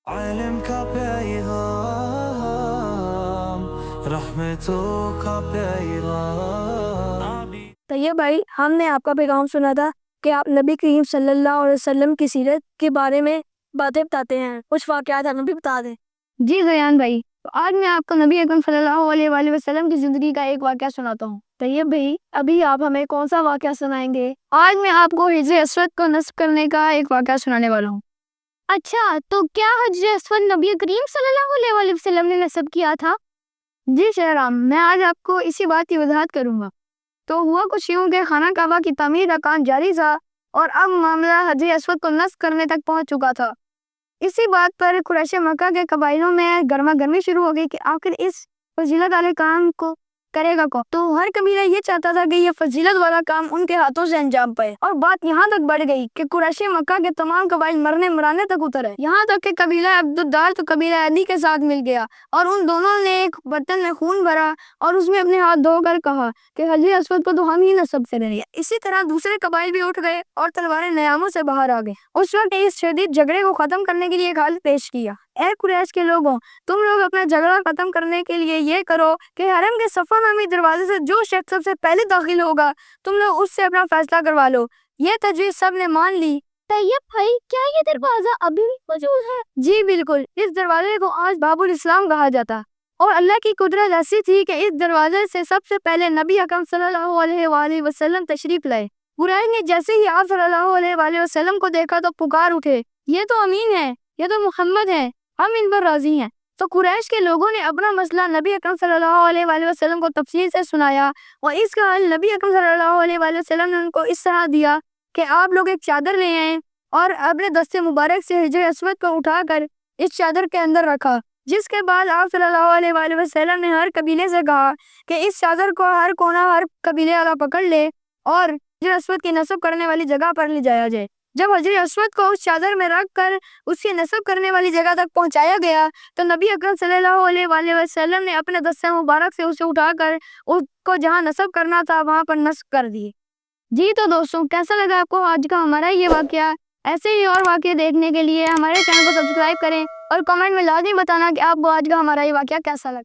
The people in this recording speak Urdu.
علم کا پیغام، رحمتوں کا پیغام۔ طیب بھائی، ہم نے آپ کا پیغام سنا تھا کہ آپ نبی کریم صلی اللہ علیہ وسلم کی سیرت کے بارے میں باتیں بتاتے ہیں، کچھ واقعات ہمیں بھی بتا دیں۔ جی زیان بھائی، تو آج میں آپ کو نبی اکرم صلی اللہ علیہ وآلہ وسلم کی زندگی کا ایک واقعہ سناتا ہوں۔ طیب بھائی، ابھی آپ ہمیں کون سا واقعہ سنائیں گے؟ آج میں آپ کو حجر اسود کو نصب کرنے کا ایک واقعہ سنانے والا ہوں۔ اچھا، تو کیا حجر اسود نبی کریم صلی اللہ علیہ وآلہ وسلم نے نصب کیا تھا؟ جی شہرام، میں آج آپ کو اسی بات کی وضاحت کروں گا۔ تو ہوا کچھ یوں کہ خانہ کعبہ کی تعمیر کا کام جاری تھا اور اب معاملہ حجر اسود کو نصب کرنے تک پہنچ چکا تھا۔ اسی بات پر قریش مکہ کے قبائلوں میں گرما گرمی شروع ہو گئی کہ آخر اس فضیلت والے کام کو کرے گا کون؟ تو ہر قبیلہ یہ چاہتا تھا کہ یہ فضیلت والا کام ان کے ہاتھوں سے انجام پائے، اور بات یہاں تک بڑھ گئی کہ قریش مکہ کے تمام قبائل مرنے مرانے تک اترے، یہاں تک کہ قبیلہ عبد الدار تو قبیلہ عدی کے ساتھ مل گیا، اور ان دونوں نے ایک برتن میں خون بھرا اور اس میں اپنے ہاتھ دھو کر کہا کہ حجر اسود کو تو ہم ہی نصب کریں گے۔ اسی طرح دوسرے قبائل بھی اٹھ گئے اور تلواریں نیاموں سے باہر آ گئے۔ اس وقت اس شدید جھگڑے کو ختم کرنے کے لیے ایک حل پیش کیا۔ اے قریش کے لوگوں، تم لوگ اپنا جھگڑا ختم کرنے کے لیے یہ کرو کہ حرم کے صفا نامی دروازے سے جو شخص سب سے پہلے داخل ہوگا تم لوگ اس سے اپنا فیصلہ کروا لو۔ یہ تجویز سب نے مان لی۔ طیب بھائی، کیا یہ دروازہ ابھی بھی موجود ہے؟ جی بالکل، اس دروازے کو آج باب الاسلام کہا جاتا، اور اللہ کی قدرت ایسی تھی کہ اس دروازے سے سب سے پہلے نبی اکرم صلی اللہ علیہ وآلہ وسلم تشریف لائے۔ قریش نے جیسے ہی آپ صلی اللہ علیہ وآلہ وسلم کو دیکھا تو پکار اٹھے، یہ تو امین ہے، یہ تو محمد ہے، ہم ان پر راضی ہیں۔ تو قریش کے لوگوں نے اپنا مسئلہ نبی اکرم صلی اللہ علیہ وآلہ وسلم کو تفصیل سے سنایا، اور اس کا حل نبی اکرم صلی اللہ علیہ وآلہ وسلم نے ان کو اس طرح دیا کہ آپ لوگ ایک چادر لے آئیں اور اپنے دست مبارک سے حجر اسود کو اٹھا کر اس چادر کے اندر رکھا، جس کے بعد آپ صلی اللہ علیہ وآلہ وسلم نے ہر قبیلے سے کہا کہ اس چادر کو ہر کونا ہر قبیلے والا پکڑ لے اور حجر اسود کی نصب کرنے والی جگہ پر لے جایا جائے۔ جب حجر اسود کو اس چادر میں رکھ کر اس کی نصب کرنے والی جگہ تک پہنچایا گیا تو نبی اکرم صلی اللہ علیہ وآلہ وسلم نے اپنے دست مبارک سے اسے اٹھا کر اس کو جہاں نصب کرنا تھا وہاں پر نصب کر دیے۔ جی تو دوستوں، کیسا لگا آپ کو آج کا ہمارا یہ واقعہ؟ ایسے ہی اور واقعے دیکھنے کے لیے ہمارے چینل کو سبسکرائب کریں اور کمنٹ میں لازمی بتانا کہ آپ کو آج کا ہمارا یہ واقعہ کیسا لگا۔